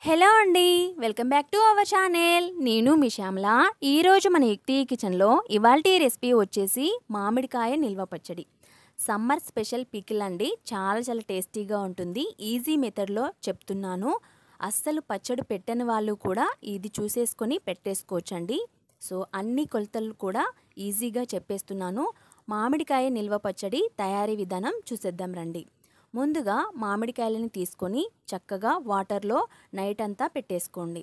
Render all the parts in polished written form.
Hello అండి. Welcome back to our channel. నేను మీ శ్యామల. ఈరోజు మన యుక్తి కిచెన్లో ఇవాల్టి రెసిపీ వచ్చేసి మామిడికాయ నిల్వ పచ్చడి. సమ్మర్ స్పెషల్ పికిల్ అండి. చాలా చాలా టేస్టీగా ఉంటుంది. ఈజీ మెథడ్లో చెప్తున్నాను. అస్సలు పచ్చడి పెట్టని వాళ్ళు కూడా ఇది చూసేసుకొని పెట్టేసుకోవచ్చండి. సో అన్ని కొలతలు కూడా ఈజీగా చెప్పేస్తున్నాను. మామిడికాయ నిల్వ పచ్చడి తయారీ విధానం చూసేద్దాం రండి. ముందుగా మామిడికాయలని తీసుకొని చక్కగా వాటర్లో నైట్ అంతా పెట్టేసుకోండి.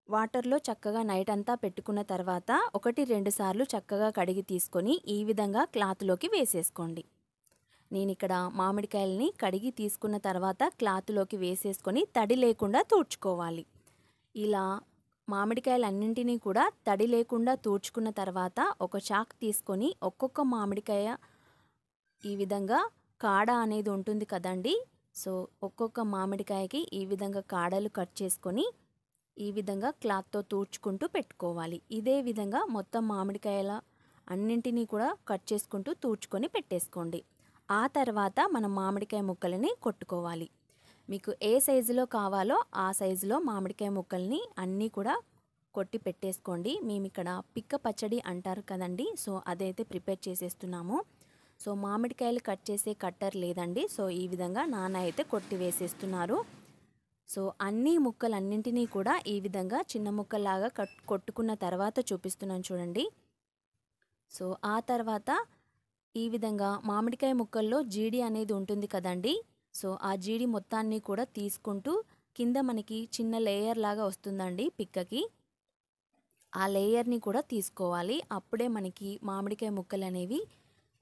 వాటర్లో చక్కగా నైట్ అంతా పెట్టుకున్న తర్వాత 1-2 సార్లు చక్కగా కడిగి తీసుకొని ఈ విధంగా క్లాత్లోకి వేసేసుకోండి. నేను ఇక్కడ మామిడికాయలని కడిగి తీసుకున్న తర్వాత క్లాత్లోకి వేసేసుకొని తడి లేకుండా తూడ్చుకోవాలి. ఇలా మామిడికాయలన్నింటినీ కూడా తడి లేకుండా తూడ్చుకున్న తర్వాత ఒక చాక్ తీసుకొని ఒక్కొక్క మామిడికాయ ఈ విధంగా కాడ అనేది ఉంటుంది కదండి. సో ఒక్కొక్క మామిడికాయకి ఈ విధంగా కాడలు కట్ చేసుకొని ఈ విధంగా క్లాత్తో తూడ్చుకుంటూ పెట్టుకోవాలి. ఇదే విధంగా మొత్తం మామిడికాయల అన్నింటినీ కూడా కట్ చేసుకుంటూ తూడ్చుకొని పెట్టేసుకోండి. ఆ తర్వాత మనం మామిడికాయ ముక్కలని కొట్టుకోవాలి. మీకు ఏ సైజులో కావాలో ఆ సైజులో మామిడికాయ ముక్కల్ని అన్నీ కూడా కొట్టి పెట్టేసుకోండి. మేము ఇక్కడ పిక్క పచ్చడి అంటారు కదండి. సో అదైతే ప్రిపేర్ చేసేస్తున్నాము. సో మామిడికాయలు కట్ చేసే కట్టర్ లేదండి. సో ఈ విధంగా నాన్న అయితే కొట్టి వేసేస్తున్నారు. సో అన్ని ముక్కలన్నింటినీ కూడా ఈ విధంగా చిన్న ముక్కలాగా కొట్టుకున్న తర్వాత చూపిస్తున్నాను చూడండి. సో ఆ తర్వాత ఈ విధంగా మామిడికాయ ముక్కల్లో జీడి అనేది ఉంటుంది కదండి. సో ఆ జీడి మొత్తాన్ని కూడా తీసుకుంటూ కింద మనకి చిన్న లేయర్ లాగా వస్తుందండి పిక్కకి. ఆ లేయర్ని కూడా తీసుకోవాలి. అప్పుడే మనకి మామిడికాయ ముక్కలు అనేవి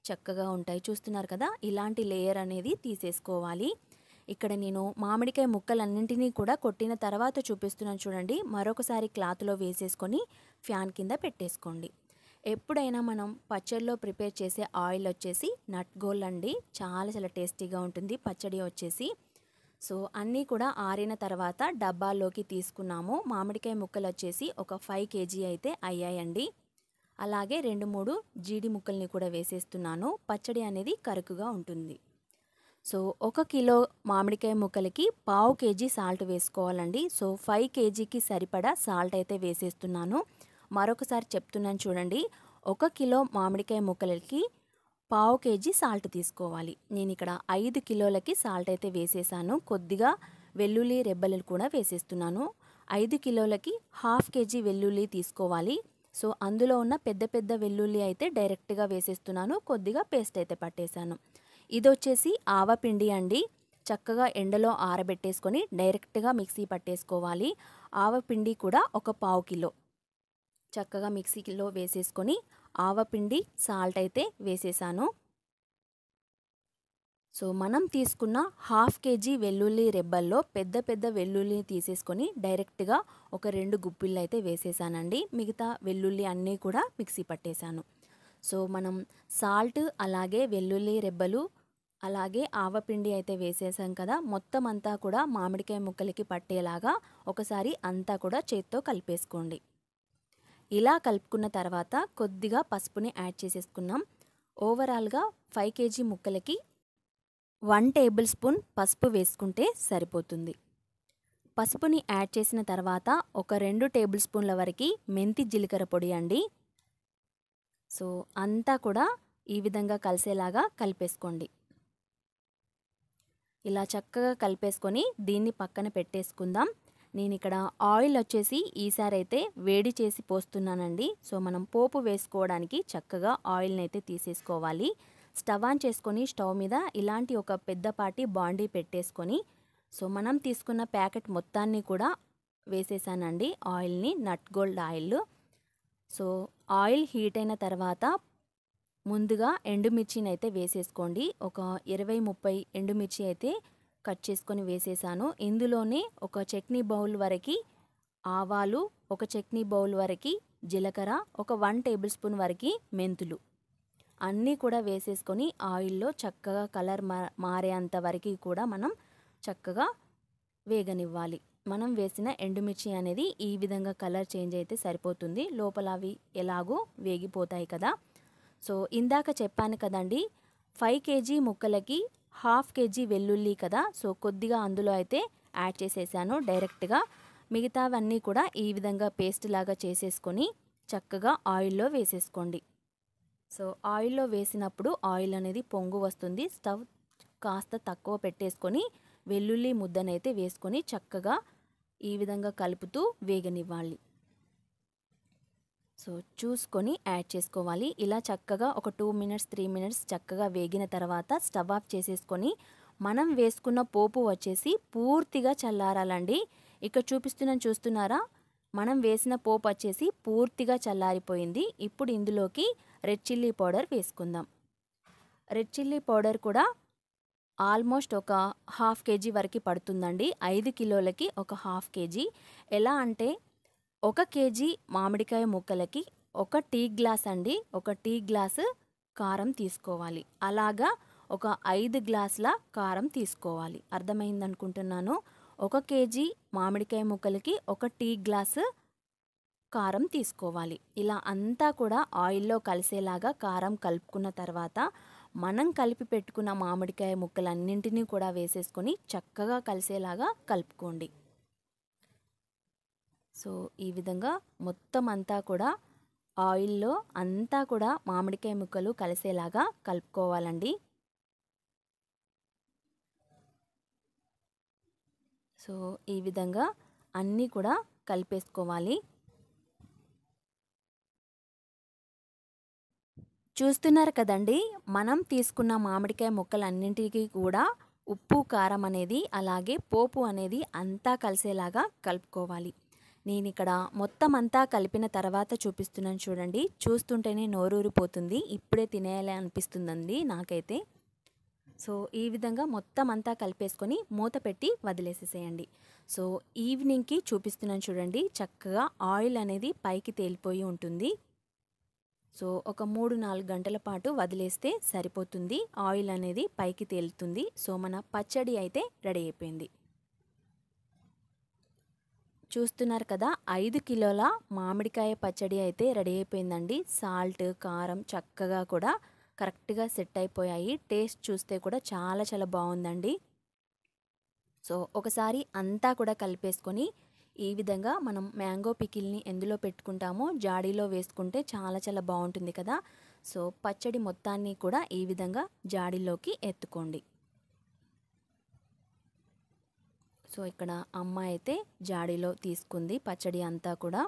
చక్కగా ఉంటాయి. చూస్తున్నారు కదా, ఇలాంటి లేయర్ అనేది తీసేసుకోవాలి. ఇక్కడ నేను మామిడికాయ ముక్కలన్నింటినీ కూడా కొట్టిన తర్వాత చూపిస్తున్నాను చూడండి. మరొకసారి క్లాత్లో వేసేసుకొని ఫ్యాన్ కింద పెట్టేసుకోండి. ఎప్పుడైనా మనం పచ్చడిలో ప్రిపేర్ చేసే ఆయిల్ వచ్చేసి నట్ గోల్డ్ అండి. చాలా చాలా టేస్టీగా ఉంటుంది పచ్చడి వచ్చేసి. సో అన్నీ కూడా ఆరిన తర్వాత డబ్బాల్లోకి తీసుకున్నాము. మామిడికాయ ముక్కలు వచ్చేసి ఒక 5 kg అయితే అయ్యాయండి. అలాగే 2-3 జీడి ముక్కల్ని కూడా వేసేస్తున్నాను. పచ్చడి అనేది కరుకుగా ఉంటుంది. సో 1 కిలో మామిడికాయ ముక్కలకి 1/2 kg సాల్ట్ వేసుకోవాలండి. సో 5 kgకి సరిపడా సాల్ట్ అయితే వేసేస్తున్నాను. మరొకసారి చెప్తున్నాను చూడండి. 1 కిలో మామిడికాయ ముక్కలకి 1/2 kg సాల్ట్ తీసుకోవాలి. నేను ఇక్కడ 5 కిలోలకి సాల్ట్ అయితే వేసేసాను. కొద్దిగా వెల్లుల్లి రెబ్బలు కూడా వేసేస్తున్నాను. 5 కిలోలకి 1/2 kg వెల్లుల్లి తీసుకోవాలి. సో అందులో ఉన్న పెద్ద పెద్ద వెల్లుల్లి అయితే డైరెక్ట్గా వేసేస్తున్నాను. కొద్దిగా పేస్ట్ అయితే పట్టేశాను. ఇది వచ్చేసి ఆవపిండి అండి. చక్కగా ఎండలో ఆరబెట్టేసుకొని డైరెక్ట్గా మిక్సీ పట్టేసుకోవాలి. ఆవపిండి కూడా ఒక 1/2 కిలో చక్కగా మిక్సీలో వేసేసుకొని ఆవపిండి సాల్ట్ అయితే వేసేసాను. సో మనం తీసుకున్న 1/2 kg వెల్లుల్లి రెబ్బల్లో పెద్ద పెద్ద వెల్లుల్లిని తీసేసుకొని డైరెక్ట్గా ఒక 2 గుప్పిళ్ళు అయితే వేసేసానండి. మిగతా వెల్లుల్లి అన్నీ కూడా మిక్సీ పట్టేశాను. సో మనం సాల్ట్ అలాగే వెల్లుల్లి రెబ్బలు అలాగే ఆవపిండి అయితే వేసేసాం కదా. మొత్తం అంతా కూడా మామిడికాయ ముక్కలకి పట్టేలాగా ఒకసారి అంతా కూడా చేత్తో కలిపేసుకోండి. ఇలా కలుపుకున్న తర్వాత కొద్దిగా పసుపుని యాడ్ చేసేసుకున్నాం. ఓవరాల్గా 5 kg ముక్కలకి 1 టేబుల్ స్పూన్ పసుపు వేసుకుంటే సరిపోతుంది. పసుపుని యాడ్ చేసిన తర్వాత ఒక 2 టేబుల్ స్పూన్ల వరకు మెంతి జీలకర్ర పొడి అండి. సో అంతా కూడా ఈ విధంగా కలిసేలాగా కలిపేసుకోండి. ఇలా చక్కగా కలిపేసుకొని దీన్ని పక్కన పెట్టేసుకుందాం. నేను ఇక్కడ ఆయిల్ వచ్చేసి ఈసారి అయితే వేడి చేసి పోస్తున్నానండి. సో మనం పోపు వేసుకోవడానికి చక్కగా ఆయిల్ని అయితే తీసేసుకోవాలి. స్టవ్ ఆన్ చేసుకొని స్టవ్ మీద ఇలాంటి ఒక పెద్దపాటి బాండీ పెట్టేసుకొని సో మనం తీసుకున్న ప్యాకెట్ మొత్తాన్ని కూడా వేసేసానండి ఆయిల్ని. Nut gold oil. So oil heat అయిన తర్వాత ముందుగా ఎండుమిర్చిని అయితే వేసేసుకోండి. ఒక 20-30 ఎండుమిర్చి అయితే కట్ చేసుకొని వేసేసాను. ఇందులోనే ఒక చట్నీ బౌల్ వరకు ఆవాలు, ఒక చట్నీ బౌల్ వరకు జీలకర్ర, ఒక 1 టేబుల్ స్పూన్ వరకు మెంతులు అన్నీ కూడా వేసేసుకొని ఆయిల్లో చక్కగా కలర్ మారేంత వరకు కూడా మనం చక్కగా వేగనివ్వాలి. మనం వేసిన ఎండుమిర్చి అనేది ఈ విధంగా కలర్ చేంజ్ అయితే సరిపోతుంది. లోపల అవి ఎలాగో వేగిపోతాయి కదా. సో ఇందాక చెప్పాను కదండి 5 kg ముక్కలకి 1/2 kg వెల్లుల్లి కదా. సో కొద్దిగా అందులో అయితే యాడ్ చేసేసాను డైరెక్ట్గా. మిగతావన్నీ కూడా ఈ విధంగా పేస్ట్ లాగా చేసేసుకొని చక్కగా ఆయిల్లో వేసేసుకోండి. సో ఆయిల్లో వేసినప్పుడు ఆయిల్ అనేది పొంగు వస్తుంది. స్టవ్ కాస్త తక్కువ పెట్టేసుకొని వెల్లుల్లి ముద్దనైతే వేసుకొని చక్కగా ఈ విధంగా కలుపుతూ వేగనివ్వాలి. సో చూసుకొని యాడ్ చేసుకోవాలి. ఇలా చక్కగా ఒక 2 మినిట్స్ 3 మినిట్స్ చక్కగా వేగిన తర్వాత స్టవ్ ఆఫ్ చేసేసుకొని మనం వేసుకున్న పోపు వచ్చేసి పూర్తిగా చల్లారాలండి. ఇక్కడ చూస్తున్నారా, మనం వేసిన పోపు వచ్చేసి పూర్తిగా చల్లారిపోయింది. ఇప్పుడు ఇందులోకి రెడ్ చిల్లీ పౌడర్ వేసుకుందాం. రెడ్ చిల్లీ పౌడర్ కూడా ఆల్మోస్ట్ ఒక 1/2 కేజీ వరకు పడుతుందండి. 5 కిలోలకి ఒక 1/2 కేజీ. ఎలా అంటే 1 కేజీ మామిడికాయ ముక్కలకి 1 టీ గ్లాస్ అండి, 1 టీ గ్లాసు కారం తీసుకోవాలి. అలాగా ఒక 5 గ్లాసుల కారం తీసుకోవాలి. అర్థమైందనుకుంటున్నాను. 1 కేజీ మామిడికాయ ముక్కలకి 1 టీ గ్లాసు కారం తీసుకోవాలి. ఇలా అంతా కూడా ఆయిల్లో కలిసేలాగా కారం కలుపుకున్న తర్వాత మనం కలిపి పెట్టుకున్న మామిడికాయ ముక్కలన్నింటినీ కూడా వేసేసుకొని చక్కగా కలిసేలాగా కలుపుకోండి. సో ఈ విధంగా మొత్తం అంతా కూడా ఆయిల్లో అంతా కూడా మామిడికాయ ముక్కలు కలిసేలాగా కలుపుకోవాలండి. సో ఈ విధంగా అన్నీ కూడా కలిపేసుకోవాలి. చూస్తున్నారు కదండి, మనం తీసుకున్న మామిడికాయ ముక్కలన్నింటికి కూడా ఉప్పు కారం అనేది అలాగే పోపు అనేది అంతా కలిసేలాగా కలుపుకోవాలి. నేను ఇక్కడ మొత్తం అంతా కలిపిన తర్వాత చూపిస్తున్నాను చూడండి. చూస్తుంటేనే నోరూరిపోతుంది, ఇప్పుడే తినేయాలి అనిపిస్తుందండి నాకైతే. సో ఈ విధంగా మొత్తం అంతా కలిపేసుకొని మూత పెట్టి వదిలేసేసేయండి. సో ఈవినింగ్కి చూపిస్తున్నాను చూడండి, చక్కగా ఆయిల్ అనేది పైకి తేలిపోయి ఉంటుంది. సో ఒక 3-4 గంటల పాటు వదిలేస్తే సరిపోతుంది. ఆయిల్ అనేది పైకి తేలుతుంది. సో మన పచ్చడి అయితే రెడీ అయిపోయింది. చూస్తున్నారు కదా, 5 కిలోల మామిడికాయ పచ్చడి అయితే రెడీ అయిపోయిందండి. సాల్ట్ కారం చక్కగా కూడా కరెక్ట్గా సెట్ అయిపోయాయి. టేస్ట్ చూస్తే కూడా చాలా చాలా బాగుందండి. సో ఒకసారి అంతా కూడా కలిపేసుకొని ఈ విధంగా మనం మ్యాంగో పికిల్ని ఎందులో పెట్టుకుంటామో జాడీలో వేసుకుంటే చాలా చాలా బాగుంటుంది కదా. సో పచ్చడి మొత్తాన్ని కూడా ఈ విధంగా జాడీలోకి ఎత్తుకోండి. సో ఇక్కడ అమ్మ అయితే జాడీలో తీసుకుంది పచ్చడి అంతా కూడా.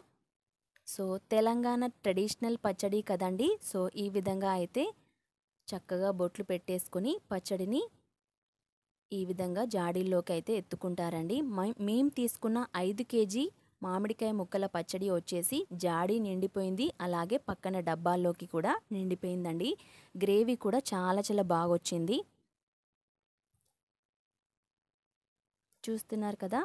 సో తెలంగాణ ట్రెడిషనల్ పచ్చడి కదండి. సో ఈ విధంగా అయితే చక్కగా బొట్లు పెట్టేసుకొని పచ్చడిని ఈ విధంగా జాడీల్లోకి అయితే ఎత్తుకుంటారండి. మేము తీసుకున్న 5 కేజీ మామిడికాయ ముక్కల పచ్చడి వచ్చేసి జాడీ నిండిపోయింది, అలాగే పక్కన డబ్బాల్లోకి కూడా నిండిపోయిందండి. గ్రేవీ కూడా చాలా చాలా బాగా వచ్చింది. చూస్తున్నారు కదా,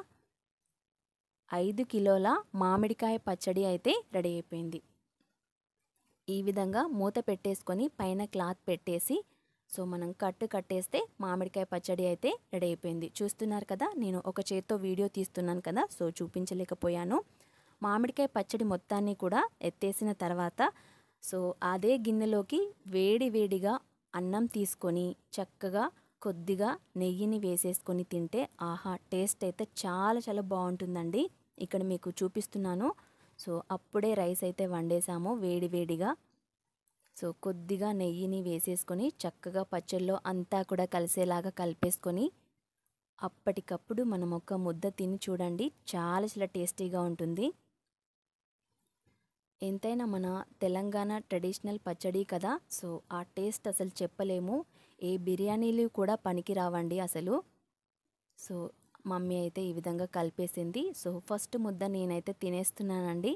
5 కిలోల మామిడికాయ పచ్చడి అయితే రెడీ అయిపోయింది. ఈ విధంగా మూత పెట్టేసుకొని పైన క్లాత్ పెట్టేసి సో మనం కట్టేస్తే మామిడికాయ పచ్చడి అయితే రెడీ అయిపోయింది. చూస్తున్నారు కదా, నేను ఒక చేత్తో వీడియో తీస్తున్నాను కదా, సో చూపించలేకపోయాను. మామిడికాయ పచ్చడి మొత్తాన్ని కూడా ఎత్తేసిన తర్వాత సో అదే గిన్నెలోకి వేడిగా అన్నం తీసుకొని చక్కగా కొద్దిగా నెయ్యిని వేసేసుకొని తింటే ఆహా, టేస్ట్ అయితే చాలా చాలా బాగుంటుందండి. ఇక్కడ మీకు చూపిస్తున్నాను. సో అప్పుడే రైస్ అయితే వండేసాము వేడిగా. సో కొద్దిగా నెయ్యిని వేసేసుకొని చక్కగా పచ్చళ్ళలో అంతా కూడా కలిసేలాగా కలిపేసుకొని అప్పటికప్పుడు మనం ఒక ముద్ద తిని చూడండి, చాలా చాలా టేస్టీగా ఉంటుంది. ఎంతైనా మన తెలంగాణ ట్రెడిషనల్ పచ్చడి కదా. సో ఆ టేస్ట్ అసలు చెప్పలేము. ఏ బిర్యానీలు కూడా పనికి రావండి అసలు. సో మమ్మీ అయితే ఈ విధంగా కలిపేసింది. సో ఫస్ట్ ముద్ద నేనైతే తినేస్తున్నానండి.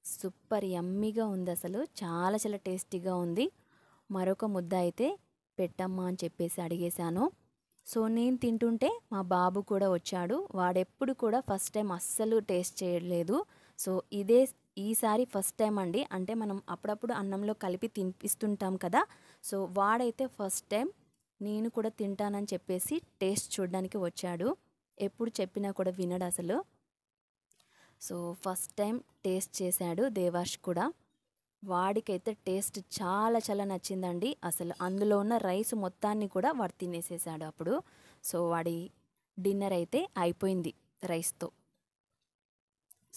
సూపర్ యమ్మీగా ఉంది, అసలు చాలా చాలా టేస్టీగా ఉంది. మరొక ముద్ద అయితే పెట్టమ్మా అని చెప్పేసి అడిగేశాను. సో నేను తింటుంటే మా బాబు కూడా వచ్చాడు. వాడెప్పుడు కూడా ఫస్ట్ టైం అస్సలు టేస్ట్ చేయలేదు. సో ఈసారి ఫస్ట్ టైం అండి. అంటే మనం అప్పుడప్పుడు అన్నంలో కలిపి తినిపిస్తుంటాం కదా. సో వాడైతే ఫస్ట్ టైం నేను కూడా తింటానని చెప్పేసి టేస్ట్ చూడడానికి వచ్చాడు. ఎప్పుడు చెప్పినా కూడా వినడు అసలు. సో ఫస్ట్ టైం టేస్ట్ చేశాడు దేవాష్ కూడా. వాడికైతే టేస్ట్ చాలా చాలా నచ్చిందండి. అసలు అందులో ఉన్న రైస్ మొత్తాన్ని కూడా వాడు తినేసేసాడు అప్పుడు. సో వాడి డిన్నర్ అయితే అయిపోయింది రైస్తో.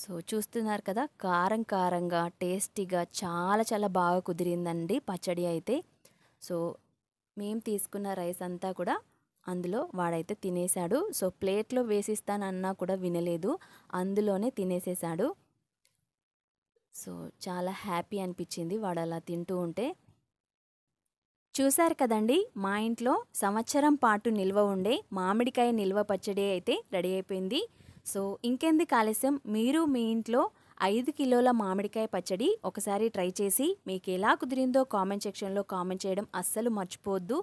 సో చూస్తున్నారు కదా, కారం కారంగా టేస్టీగా చాలా చాలా బాగా కుదిరిందండి పచ్చడి అయితే. సో మేము తీసుకున్న రైస్ అంతా కూడా అందులో వాడైతే తినేశాడు. సో ప్లేట్లో వేసిస్తానన్నా కూడా వినలేదు, అందులోనే తినేసేశాడు. సో చాలా హ్యాపీ అనిపించింది వాడు అలా తింటూ ఉంటే. చూశారు కదండి, మా ఇంట్లో సంవత్సరం పాటు నిల్వ ఉండే మామిడికాయ నిల్వ పచ్చడి అయితే రెడీ అయిపోయింది. సో ఇంకెందుకు ఆలస్యం, మీరు మీ ఇంట్లో 5 కిలోల మామిడికాయ పచ్చడి ఒకసారి ట్రై చేసి మీకు ఎలా కుదిరిందో కామెంట్ సెక్షన్లో కామెంట్ చేయడం అస్సలు మర్చిపోవద్దు.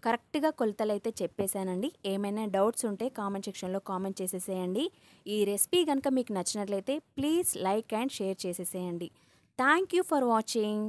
కరెక్ట్గా కొలతలైతే చెప్పేశానండి. ఏమైనా డౌట్స్ ఉంటే కామెంట్ సెక్షన్లో కామెంట్ చేసేసేయండి. ఈ రెసిపీ కనుక మీకు నచ్చినట్లయితే ప్లీజ్ లైక్ అండ్ షేర్ చేసేసేయండి. Thank you for watching.